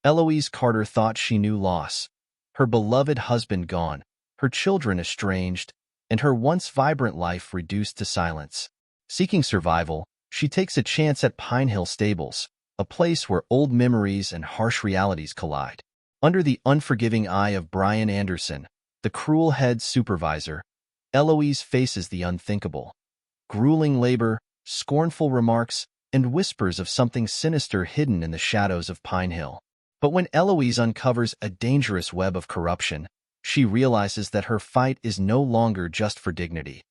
Eloise Carter thought she knew loss. Her beloved husband gone, her children estranged, and her once vibrant life reduced to silence. Seeking survival, she takes a chance at Pine Hill Stables, a place where old memories and harsh realities collide. Under the unforgiving eye of Brian Anderson, the cruel head supervisor, Eloise faces the unthinkable. Grueling labor, scornful remarks, and whispers of something sinister hidden in the shadows of Pine Hill. But when Eloise uncovers a dangerous web of corruption, she realizes that her fight is no longer just for dignity.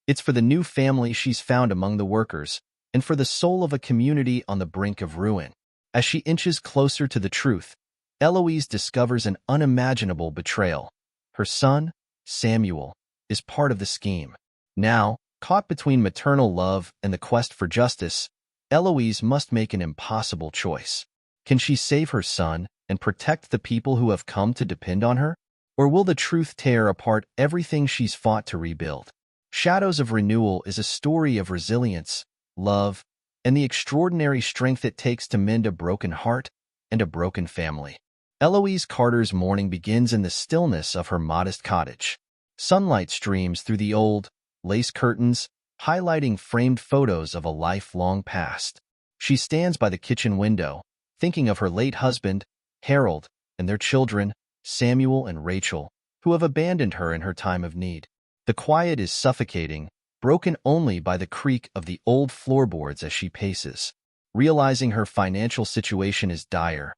It's for the new family she's found among the workers, and for the soul of a community on the brink of ruin. As she inches closer to the truth, Eloise discovers an unimaginable betrayal. Her son, Samuel, is part of the scheme. Now, caught between maternal love and the quest for justice, Eloise must make an impossible choice. Can she save her son and protect the people who have come to depend on her? Or will the truth tear apart everything she's fought to rebuild? Shadows of Renewal is a story of resilience, love, and the extraordinary strength it takes to mend a broken heart and a broken family. Eloise Carter's morning begins in the stillness of her modest cottage. Sunlight streams through the old, lace curtains, highlighting framed photos of a life long past. She stands by the kitchen window, thinking of her late husband, Harold, and their children, Samuel and Rachel, who have abandoned her in her time of need. The quiet is suffocating, broken only by the creak of the old floorboards as she paces. Realizing her financial situation is dire,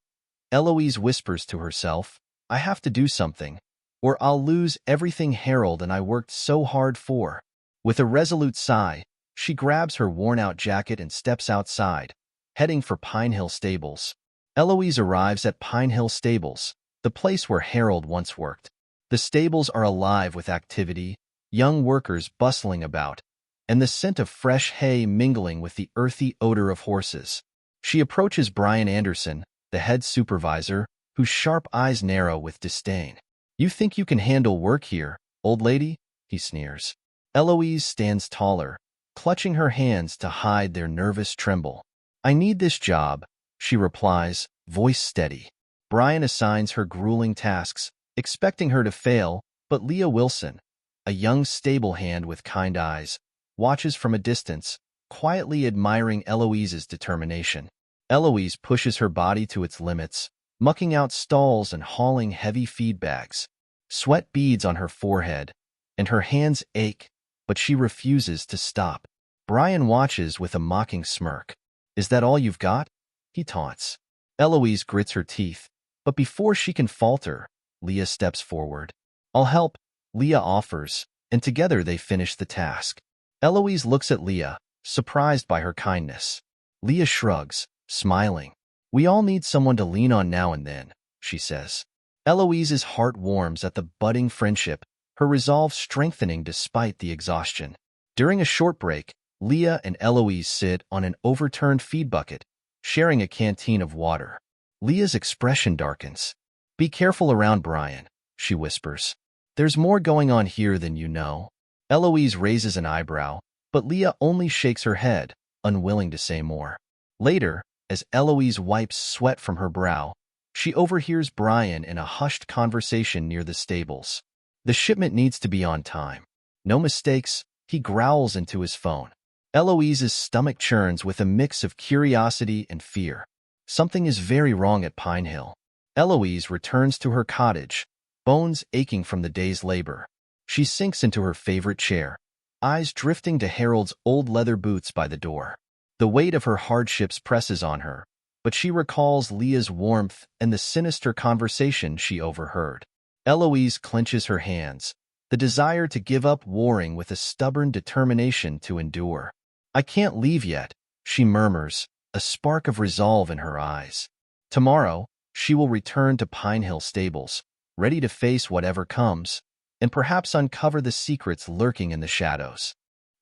Eloise whispers to herself, "I have to do something, or I'll lose everything Harold and I worked so hard for." With a resolute sigh, she grabs her worn-out jacket and steps outside, heading for Pine Hill Stables. Eloise arrives at Pine Hill Stables, the place where Harold once worked. The stables are alive with activity, young workers bustling about, and the scent of fresh hay mingling with the earthy odor of horses. She approaches Brian Anderson, the head supervisor, whose sharp eyes narrow with disdain. "You think you can handle work here, old lady?" he sneers. Eloise stands taller, clutching her hands to hide their nervous tremble. "I need this job," she replies, voice steady. Brian assigns her grueling tasks, expecting her to fail, but Leah Wilson, a young stable hand with kind eyes, watches from a distance, quietly admiring Eloise's determination. Eloise pushes her body to its limits, mucking out stalls and hauling heavy feed bags. Sweat beads on her forehead, and her hands ache, but she refuses to stop. Brian watches with a mocking smirk. "Is that all you've got?" he taunts. Eloise grits her teeth, but before she can falter, Leah steps forward. "I'll help," Leah offers, and together they finish the task. Eloise looks at Leah, surprised by her kindness. Leah shrugs, smiling. "We all need someone to lean on now and then," she says. Eloise's heart warms at the budding friendship, her resolve strengthening despite the exhaustion. During a short break, Leah and Eloise sit on an overturned feed bucket, sharing a canteen of water. Leah's expression darkens. "Be careful around Brian," she whispers. "There's more going on here than you know." Eloise raises an eyebrow, but Leah only shakes her head, unwilling to say more. Later, as Eloise wipes sweat from her brow, she overhears Brian in a hushed conversation near the stables. "The shipment needs to be on time. No mistakes," he growls into his phone. Eloise's stomach churns with a mix of curiosity and fear. Something is very wrong at Pine Hill. Eloise returns to her cottage, bones aching from the day's labor. She sinks into her favorite chair, eyes drifting to Harold's old leather boots by the door. The weight of her hardships presses on her, but she recalls Leah's warmth and the sinister conversation she overheard. Eloise clenches her hands, the desire to give up warring with a stubborn determination to endure. "I can't leave yet," she murmurs, a spark of resolve in her eyes. Tomorrow, she will return to Pine Hill Stables, ready to face whatever comes, and perhaps uncover the secrets lurking in the shadows.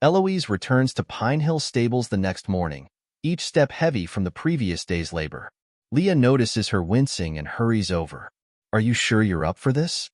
Eloise returns to Pine Hill Stables the next morning, each step heavy from the previous day's labor. Leah notices her wincing and hurries over. "Are you sure you're up for this?"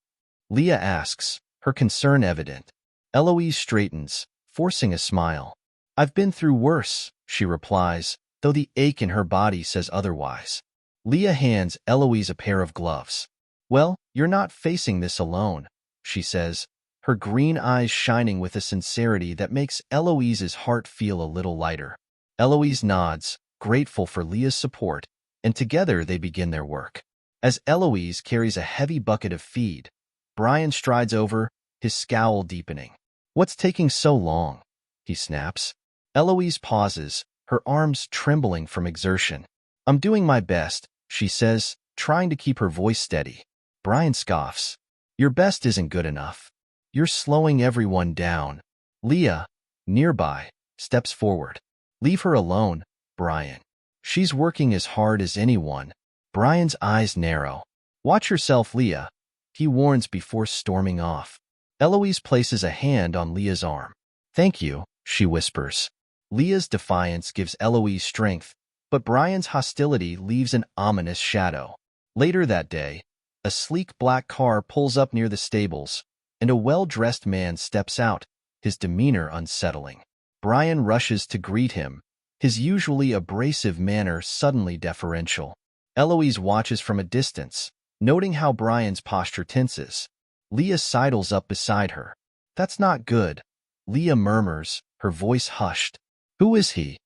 Leah asks, her concern evident. Eloise straightens, forcing a smile. "I've been through worse," she replies, though the ache in her body says otherwise. Leah hands Eloise a pair of gloves. Well, you're not facing this alone, she says, her green eyes shining with a sincerity that makes Eloise's heart feel a little lighter. Eloise nods, grateful for Leah's support, and together they begin their work. As Eloise carries a heavy bucket of feed, Brian strides over, his scowl deepening. What's taking so long? He snaps. Eloise pauses, her arms trembling from exertion. I'm doing my best, she says, trying to keep her voice steady. Brian scoffs. Your best isn't good enough. You're slowing everyone down. Leah, nearby, steps forward. Leave her alone, Brian. She's working as hard as anyone. Brian's eyes narrow. Watch yourself, Leah, he warns before storming off. Eloise places a hand on Leah's arm. Thank you, she whispers. Leah's defiance gives Eloise strength, but Brian's hostility leaves an ominous shadow. Later that day, a sleek black car pulls up near the stables, and a well-dressed man steps out, his demeanor unsettling. Brian rushes to greet him, his usually abrasive manner suddenly deferential. Eloise watches from a distance, noting how Brian's posture tenses. Leah sidles up beside her. That's not good, Leah murmurs, her voice hushed. Who is he?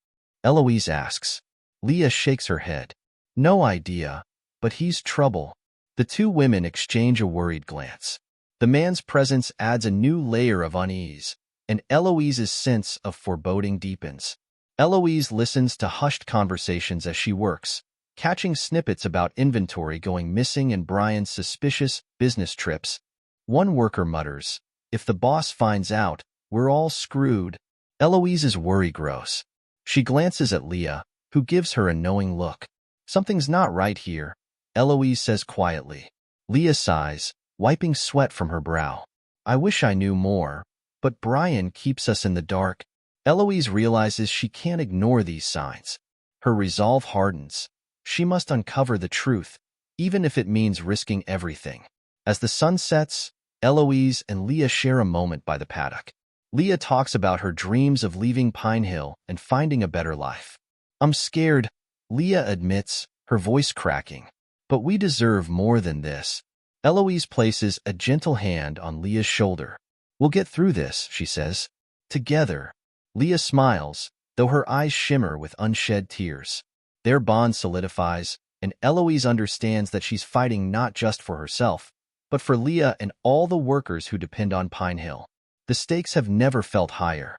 Eloise asks. Leah shakes her head. No idea, but he's trouble. The two women exchange a worried glance. The man's presence adds a new layer of unease, and Eloise's sense of foreboding deepens. Eloise listens to hushed conversations as she works, catching snippets about inventory going missing and Brian's suspicious business trips. One worker mutters, if the boss finds out, we're all screwed. Eloise's worry grows. She glances at Leah, who gives her a knowing look. Something's not right here, Eloise says quietly. Leah sighs, wiping sweat from her brow. I wish I knew more, but Brian keeps us in the dark. Eloise realizes she can't ignore these signs. Her resolve hardens. She must uncover the truth, even if it means risking everything. As the sun sets, Eloise and Leah share a moment by the paddock. Leah talks about her dreams of leaving Pine Hill and finding a better life. I'm scared, Leah admits, her voice cracking. But we deserve more than this. Eloise places a gentle hand on Leah's shoulder. We'll get through this, she says. Together. Leah smiles, though her eyes shimmer with unshed tears. Their bond solidifies, and Eloise understands that she's fighting not just for herself, but for Leah and all the workers who depend on Pine Hill. The stakes have never felt higher.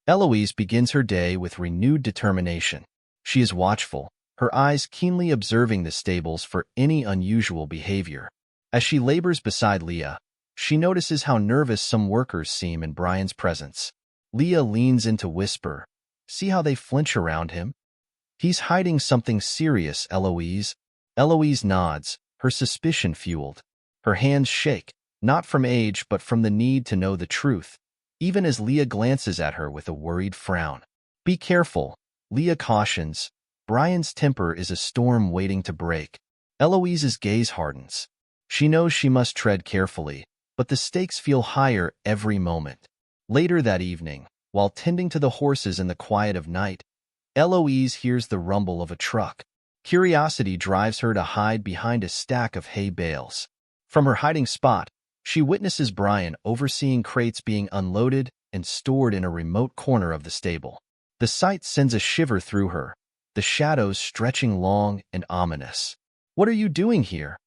Eloise begins her day with renewed determination. She is watchful, her eyes keenly observing the stables for any unusual behavior. As she labors beside Leah, she notices how nervous some workers seem in Brian's presence. Leah leans in to whisper, see how they flinch around him? He's hiding something serious, Eloise. Eloise nods, her suspicion fueled. Her hands shake, not from age but from the need to know the truth, even as Leah glances at her with a worried frown. Be careful, Leah cautions. Brian's temper is a storm waiting to break. Eloise's gaze hardens. She knows she must tread carefully, but the stakes feel higher every moment. Later that evening, while tending to the horses in the quiet of night, Eloise hears the rumble of a truck. Curiosity drives her to hide behind a stack of hay bales. From her hiding spot, she witnesses Brian overseeing crates being unloaded and stored in a remote corner of the stable. The sight sends a shiver through her, the shadows stretching long and ominous. What are you doing here?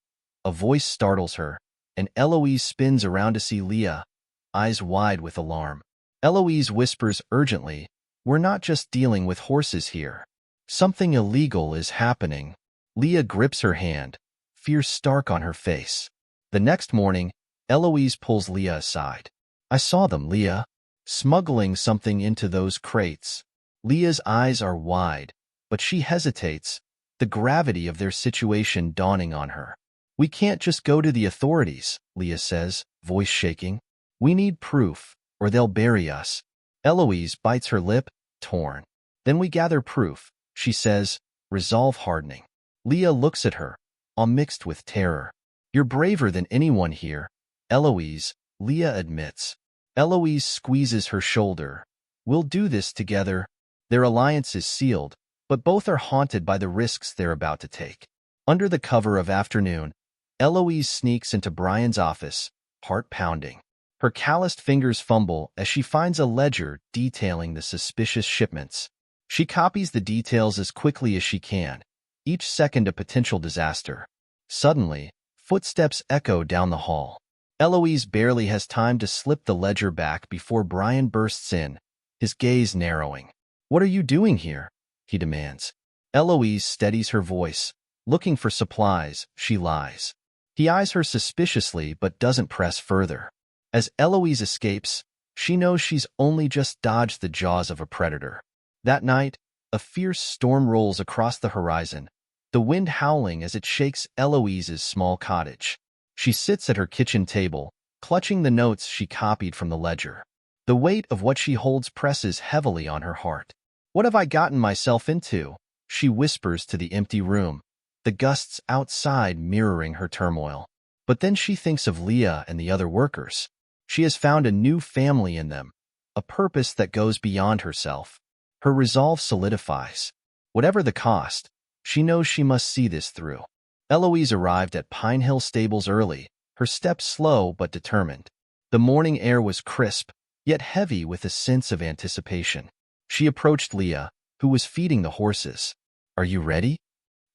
A voice startles her, and Eloise spins around to see Leah, eyes wide with alarm. Eloise whispers urgently, we're not just dealing with horses here. Something illegal is happening. Leah grips her hand, fear stark on her face. The next morning, Eloise pulls Leah aside. I saw them, Leah, smuggling something into those crates. Leah's eyes are wide, but she hesitates, the gravity of their situation dawning on her. We can't just go to the authorities, Leah says, voice shaking. We need proof, or they'll bury us. Eloise bites her lip, torn. Then we gather proof, she says, resolve hardening. Leah looks at her, all mixed with terror. You're braver than anyone here, Eloise, Leah admits. Eloise squeezes her shoulder. We'll do this together. Their alliance is sealed, but both are haunted by the risks they're about to take. Under the cover of afternoon, Eloise sneaks into Brian's office, heart pounding. Her calloused fingers fumble as she finds a ledger detailing the suspicious shipments. She copies the details as quickly as she can, each second a potential disaster. Suddenly, footsteps echo down the hall. Eloise barely has time to slip the ledger back before Brian bursts in, his gaze narrowing. "What are you doing here?" he demands. Eloise steadies her voice. Looking for supplies, she lies. He eyes her suspiciously but doesn't press further. As Eloise escapes, she knows she's only just dodged the jaws of a predator. That night, a fierce storm rolls across the horizon, the wind howling as it shakes Eloise's small cottage. She sits at her kitchen table, clutching the notes she copied from the ledger. The weight of what she holds presses heavily on her heart. "What have I gotten myself into?" she whispers to the empty room, the gusts outside mirroring her turmoil. But then she thinks of Leah and the other workers. She has found a new family in them, a purpose that goes beyond herself. Her resolve solidifies. Whatever the cost, she knows she must see this through. Eloise arrived at Pine Hill Stables early, her steps slow but determined. The morning air was crisp, yet heavy with a sense of anticipation. She approached Leah, who was feeding the horses. "Are you ready?"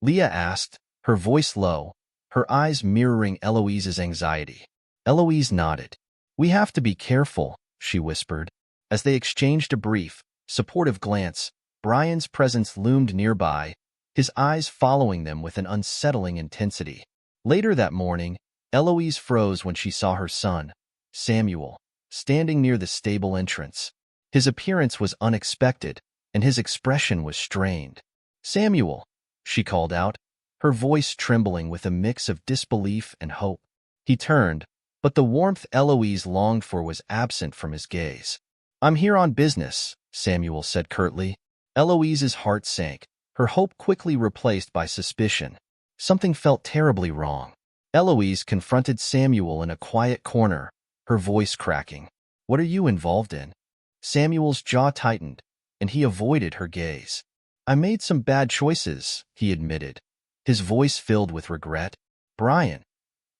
Leah asked, her voice low, her eyes mirroring Eloise's anxiety. Eloise nodded. "We have to be careful," she whispered. As they exchanged a brief, supportive glance, Brian's presence loomed nearby, his eyes following them with an unsettling intensity. Later that morning, Eloise froze when she saw her son, Samuel, standing near the stable entrance. His appearance was unexpected, and his expression was strained. "Samuel," she called out, her voice trembling with a mix of disbelief and hope. He turned, but the warmth Eloise longed for was absent from his gaze. "I'm here on business," Samuel said curtly. Eloise's heart sank, her hope quickly replaced by suspicion. Something felt terribly wrong. Eloise confronted Samuel in a quiet corner, her voice cracking. "What are you involved in?" Samuel's jaw tightened, and he avoided her gaze. "I made some bad choices," he admitted, his voice filled with regret. "Brian.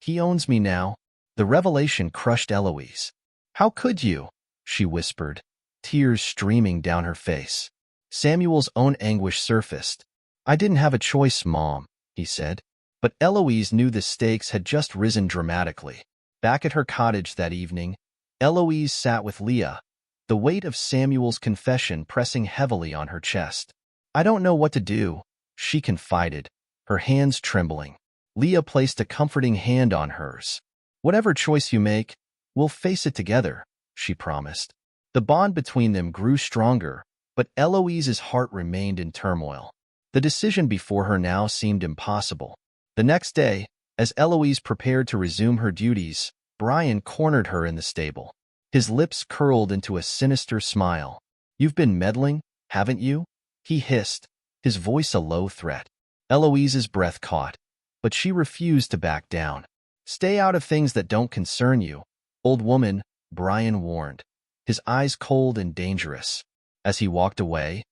He owns me now." The revelation crushed Eloise. "How could you?" she whispered, tears streaming down her face. Samuel's own anguish surfaced. "I didn't have a choice, Mom," he said. But Eloise knew the stakes had just risen dramatically. Back at her cottage that evening, Eloise sat with Leah, the weight of Samuel's confession pressing heavily on her chest. "I don't know what to do," she confided, her hands trembling. Leah placed a comforting hand on hers. "Whatever choice you make, we'll face it together," she promised. The bond between them grew stronger, but Eloise's heart remained in turmoil. The decision before her now seemed impossible. The next day, as Eloise prepared to resume her duties, Brian cornered her in the stable. His lips curled into a sinister smile. "You've been meddling, haven't you?" he hissed, his voice a low threat. Eloise's breath caught, but she refused to back down. "Stay out of things that don't concern you, old woman," Brian warned, his eyes cold and dangerous. As he walked away,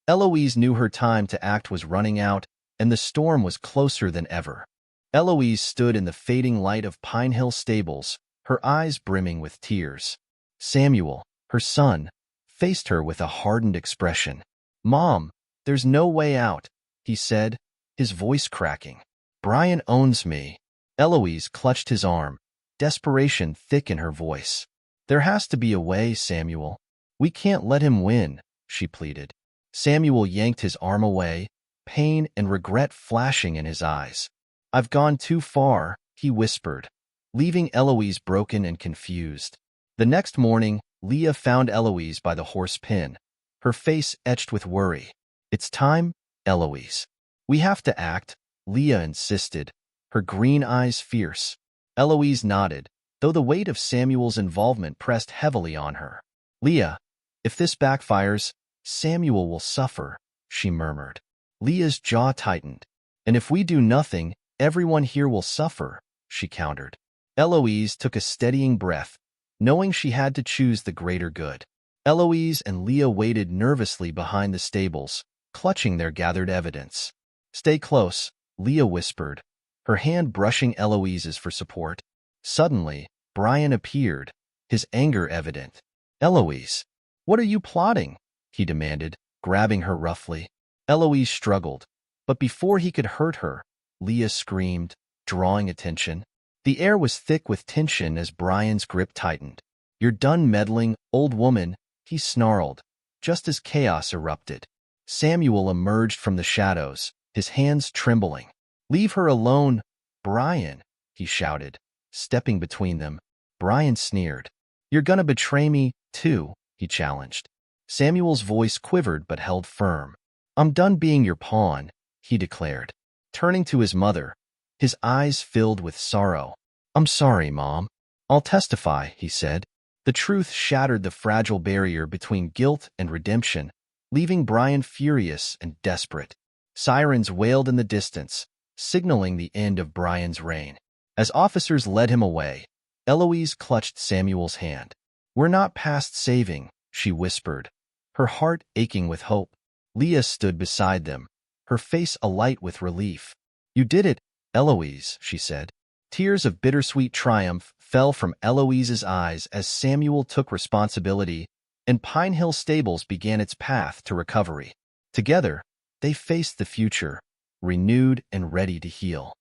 Eloise knew her time to act was running out, and the storm was closer than ever. Eloise stood in the fading light of Pine Hill Stables, her eyes brimming with tears. Samuel, her son, faced her with a hardened expression. "Mom, there's no way out," he said, his voice cracking. "Brian owns me." Eloise clutched his arm, desperation thick in her voice. "There has to be a way, Samuel. We can't let him win," she pleaded. Samuel yanked his arm away, pain and regret flashing in his eyes. "I've gone too far," he whispered, leaving Eloise broken and confused. The next morning, Leah found Eloise by the horse pen, her face etched with worry. "It's time, Eloise. We have to act," Leah insisted, her green eyes fierce. Eloise nodded, though the weight of Samuel's involvement pressed heavily on her. "Leah, if this backfires, Samuel will suffer," she murmured. Leah's jaw tightened. "And if we do nothing, everyone here will suffer," she countered. Eloise took a steadying breath, knowing she had to choose the greater good. Eloise and Leah waited nervously behind the stables, clutching their gathered evidence. "Stay close," Leah whispered, her hand brushing Eloise's for support. Suddenly, Brian appeared, his anger evident. "Eloise, what are you plotting?" he demanded, grabbing her roughly. Eloise struggled, but before he could hurt her, Leah screamed, drawing attention. The air was thick with tension as Brian's grip tightened. "You're done meddling, old woman," he snarled, just as chaos erupted. Samuel emerged from the shadows, his hands trembling. "Leave her alone, Brian," he shouted, stepping between them. Brian sneered. "You're gonna betray me, too," he challenged. Samuel's voice quivered but held firm. "I'm done being your pawn," he declared. Turning to his mother, his eyes filled with sorrow. "I'm sorry, Mom. I'll testify," he said. The truth shattered the fragile barrier between guilt and redemption, leaving Brian furious and desperate. Sirens wailed in the distance, signaling the end of Brian's reign. As officers led him away, Eloise clutched Samuel's hand. "We're not past saving," she whispered, her heart aching with hope. Leah stood beside them, her face alight with relief. "You did it, Eloise," she said. Tears of bittersweet triumph fell from Eloise's eyes as Samuel took responsibility, and Pine Hill Stables began its path to recovery. Together, they faced the future, renewed and ready to heal.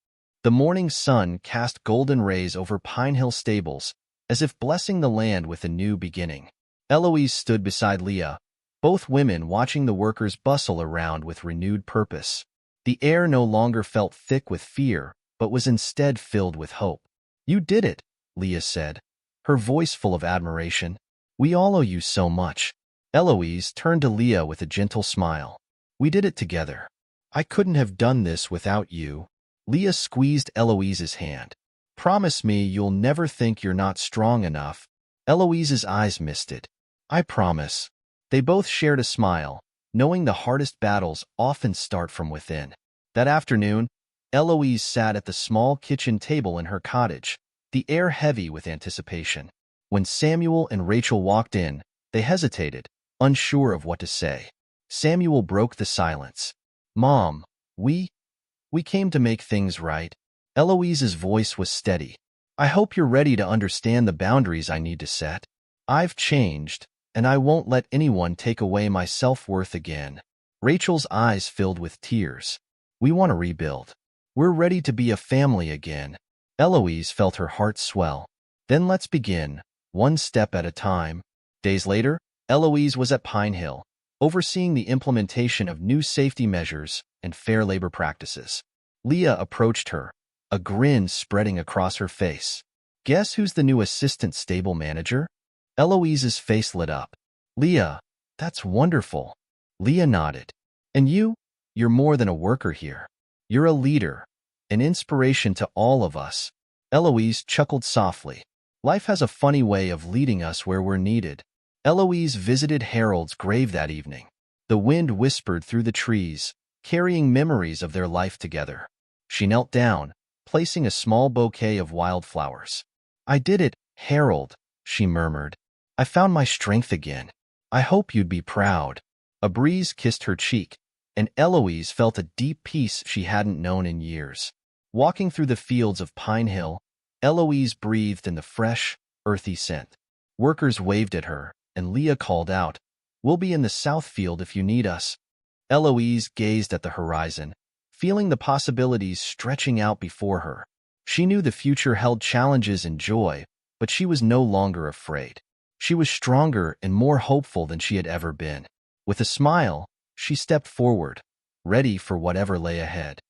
The morning sun cast golden rays over Pine Hill Stables, as if blessing the land with a new beginning. Eloise stood beside Leah, both women watching the workers bustle around with renewed purpose. The air no longer felt thick with fear, but was instead filled with hope. "You did it," Leah said, her voice full of admiration. "We all owe you so much." Eloise turned to Leah with a gentle smile. "We did it together. I couldn't have done this without you." Leah squeezed Eloise's hand. "Promise me you'll never think you're not strong enough." Eloise's eyes misted. "I promise." They both shared a smile, knowing the hardest battles often start from within. That afternoon, Eloise sat at the small kitchen table in her cottage, the air heavy with anticipation. When Samuel and Rachel walked in, they hesitated, unsure of what to say. Samuel broke the silence. "Mom, we came to make things right." Eloise's voice was steady. "I hope you're ready to understand the boundaries I need to set. I've changed, and I won't let anyone take away my self-worth again." Rachel's eyes filled with tears. "We want to rebuild. We're ready to be a family again." Eloise felt her heart swell. "Then let's begin, one step at a time." Days later, Eloise was at Pine Hill, overseeing the implementation of new safety measures and fair labor practices. Leah approached her, a grin spreading across her face. "Guess who's the new assistant stable manager?" Eloise's face lit up. "Leah, that's wonderful." Leah nodded. "And you're more than a worker here. You're a leader, an inspiration to all of us." Eloise chuckled softly. "Life has a funny way of leading us where we're needed." Eloise visited Harold's grave that evening. The wind whispered through the trees, carrying memories of their life together. She knelt down, placing a small bouquet of wildflowers. "I did it, Harold," she murmured. "I found my strength again. I hope you'd be proud." A breeze kissed her cheek, and Eloise felt a deep peace she hadn't known in years. Walking through the fields of Pine Hill, Eloise breathed in the fresh, earthy scent. Workers waved at her, and Leah called out, "We'll be in the south field if you need us." Eloise gazed at the horizon, feeling the possibilities stretching out before her. She knew the future held challenges and joy, but she was no longer afraid. She was stronger and more hopeful than she had ever been. With a smile, she stepped forward, ready for whatever lay ahead.